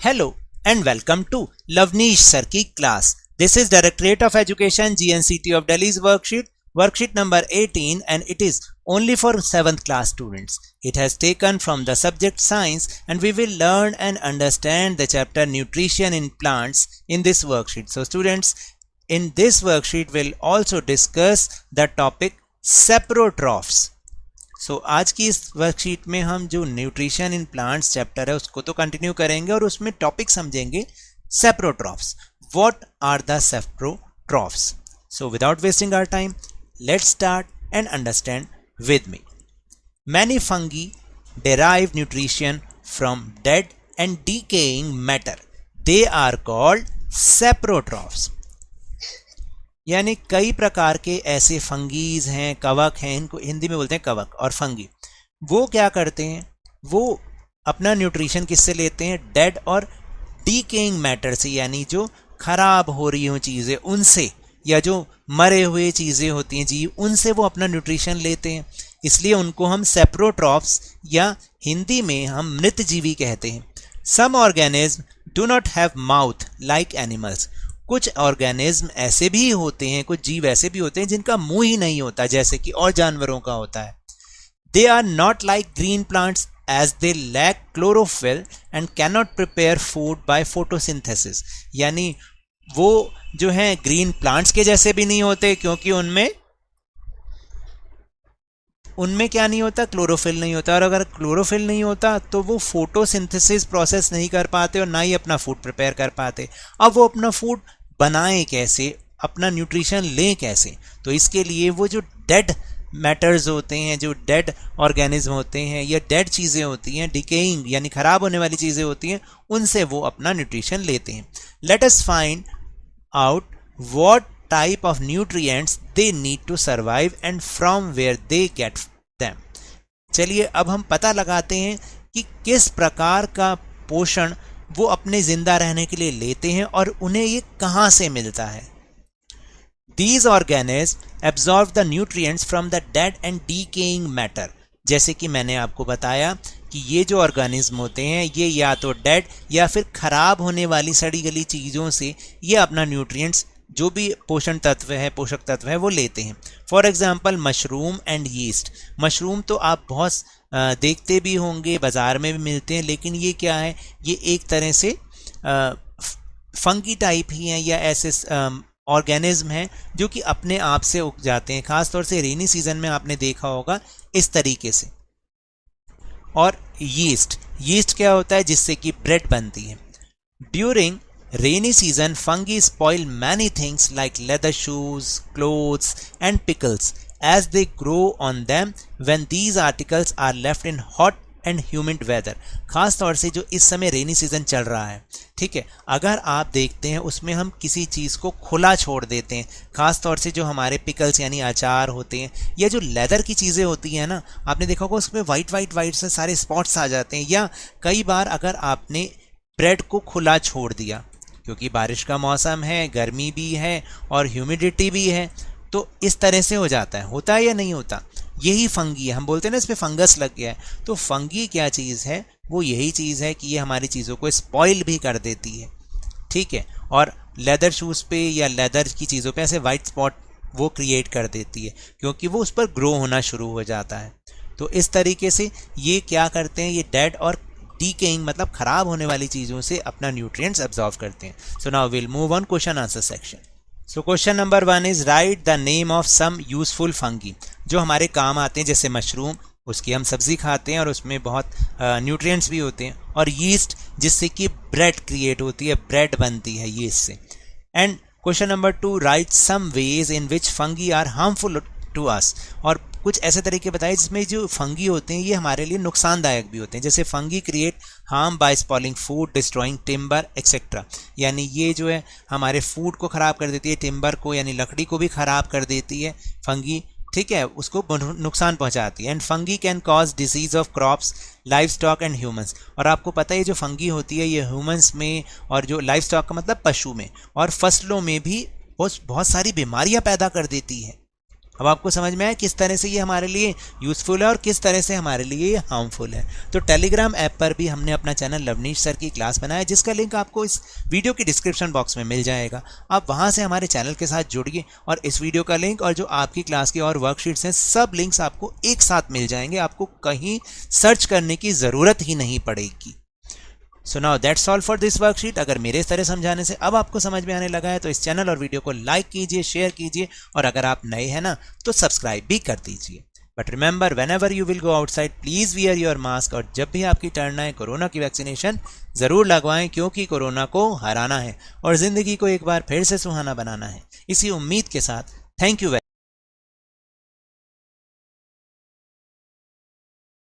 Hello and welcome to Lavneesh Sir की class. This is Directorate of Education GNCT of Delhi's worksheet number 18, and it is only for 7th class students. It has taken from the subject science, and we will learn and understand the chapter nutrition in plants in this worksheet. So students, in this worksheet we'll also discuss the topic saprotrophs. सो आज की इस worksheet में हम जो nutrition in plants chapter है उसको तो continue करेंगे और उसमें टॉपिक समझेंगे saprotrophs. What are the saprotrophs? So without wasting our time, let's start and understand with me. Many fungi derive nutrition from dead and decaying matter. They are called saprotrophs. यानी कई प्रकार के ऐसे fungi हैं, कवक हैं, इनको हिंदी में बोलते हैं कवक और फंगी. वो क्या करते हैं? वो अपना न्यूट्रिशन किससे लेते हैं? डेड और डीकेइंग मैटर से, यानी जो खराब हो रही हो चीज़ें उनसे, या जो मरे हुए चीज़ें होती हैं जीव, उनसे वो अपना न्यूट्रिशन लेते हैं. इसलिए उनको हम सेप्रोट्रॉफ्स या हिंदी में हम मृतजीवी कहते हैं. Some organism do not have mouth like animals. कुछ ऑर्गेनिज्म ऐसे भी होते हैं, कुछ जीव ऐसे भी होते हैं जिनका मुंह ही नहीं होता, जैसे कि और जानवरों का होता है. They are not like green plants as they lack chlorophyll and can not prepare food by photosynthesis. यानी वो जो हैं ग्रीन प्लांट्स के जैसे भी नहीं होते, क्योंकि उनमें क्या नहीं होता? क्लोरोफिल नहीं होता. और अगर क्लोरोफिल नहीं होता तो वो फोटोसिंथेसिस प्रोसेस नहीं कर पाते और ना ही अपना फूड प्रिपेयर कर पाते. अब वो अपना फूड बनाएं कैसे, अपना न्यूट्रिशन लें कैसे? तो इसके लिए वो जो डेड मैटर्स होते हैं, जो डेड ऑर्गेनिज्म होते हैं या डेड चीज़ें होती हैं, डिकेइंग यानी खराब होने वाली चीज़ें होती हैं, उनसे वो अपना न्यूट्रिशन लेते हैं. Let us find out what type of nutrients they need to survive and from where they get them. चलिए अब हम पता लगाते हैं कि किस प्रकार का पोषण वो अपने जिंदा रहने के लिए लेते हैं और उन्हें ये कहाँ से मिलता है. These organisms absorb the nutrients from the dead and decaying matter. जैसे कि मैंने आपको बताया कि ये जो ऑर्गेनिज्म होते हैं ये या तो डेड या फिर खराब होने वाली सड़ी गली चीज़ों से ये अपना न्यूट्रिएंट्स, जो भी पोषक तत्व है वो लेते हैं. For example mushroom and yeast. Mushroom तो आप बहुत देखते भी होंगे, बाज़ार में भी मिलते हैं, लेकिन ये क्या है? ये एक तरह से फंगी टाइप ही हैं या ऐसे ऑर्गेनिज्म हैं जो कि अपने आप से उग जाते हैं. ख़ासतौर से रेनी सीजन में आपने देखा होगा इस तरीके से. और यीस्ट क्या होता है? जिससे कि ब्रेड बनती है. During rainy season, fungi spoil many things like leather shoes, clothes and pickles as they grow on them when these articles are left in hot and humid weather. खास तौर से जो इस समय रेनी सीजन चल रहा है, ठीक है, अगर आप देखते हैं उसमें हम किसी चीज़ को खुला छोड़ देते हैं, खास तौर से जो हमारे पिकल्स यानी अचार होते हैं या जो लेदर की चीज़ें होती हैं ना, आपने देखा होगा उसमें वाइट से सारे स्पॉट्स आ जाते हैं. या कई बार अगर आपने ब्रेड को खुला छोड़ दिया, क्योंकि बारिश का मौसम है, गर्मी भी है और ह्यूमिडिटी भी है, तो इस तरह से हो जाता है. होता है या नहीं होता? यही फंगी है. हम बोलते हैं ना इसमें फंगस लग गया है. तो फंगी क्या चीज़ है? वो यही चीज़ है कि ये हमारी चीज़ों को स्पॉइल भी कर देती है, ठीक है. और लेदर शूज़ पे या लेदर की चीज़ों पे ऐसे वाइट स्पॉट वो क्रिएट कर देती है, क्योंकि वो उस पर ग्रो होना शुरू हो जाता है. तो इस तरीके से ये क्या करते हैं? ये डेड और डीकेइंग मतलब खराब होने वाली चीज़ों से अपना न्यूट्रिएंट्स एब्जॉर्ब करते हैं. So now will move on question answer section. So question number 1 is write the name of some useful fungi. जो हमारे काम आते हैं, जैसे मशरूम, उसकी हम सब्जी खाते हैं और उसमें बहुत न्यूट्रिएंट्स भी होते हैं. और यीस्ट, जिससे कि ब्रेड क्रिएट होती है, ब्रेड बनती है यीस्ट से. And question number 2, write some ways in which fungi are harmful to us. और कुछ ऐसे तरीके बताए जिसमें जो फंगी होते हैं ये हमारे लिए नुकसानदायक भी होते हैं. जैसे fungi create harm bye spoiling food, destroying timber etcetera. यानी ये जो है हमारे फूड को ख़राब कर देती है, टिम्बर को यानी लकड़ी को भी ख़राब कर देती है फंगी, ठीक है, उसको नुकसान पहुंचाती है. And fungi can cause disease of crops, life stock and humans. और आपको पता है जो फंगी होती है ये ह्यूमंस में, और जो लाइफ स्टॉक का मतलब पशु में और फसलों में भी बहुत सारी बीमारियाँ पैदा कर देती है. अब आपको समझ में आया किस तरह से ये हमारे लिए यूजफुल है और किस तरह से हमारे लिए ये हार्मफुल है। तो टेलीग्राम ऐप पर भी हमने अपना चैनल लवनीश सर की क्लास बनाया, जिसका लिंक आपको इस वीडियो की डिस्क्रिप्शन बॉक्स में मिल जाएगा। आप वहां से हमारे चैनल के साथ जुड़िए और इस वीडियो का लिंक और जो आपकी क्लास की और वर्कशीट्स हैं सब लिंक्स आपको एक साथ मिल जाएंगे, आपको कहीं सर्च करने की जरूरत ही नहीं पड़ेगी। So now that's all for this worksheet. अगर मेरे इस तरह समझाने से अब आपको समझ में आने लगा है तो इस चैनल और वीडियो को लाइक कीजिए, शेयर कीजिए और अगर आप नए हैं ना तो सब्सक्राइब भी कर दीजिए। But remember, whenever you will go outside please wear your mask, और जब भी आपकी टर्न आए कोरोना की वैक्सीनेशन जरूर लगवाएं, क्योंकि कोरोना को हराना है और जिंदगी को एक बार फिर से सुहाना बनाना है। इसी उम्मीद के साथ थैंक यू।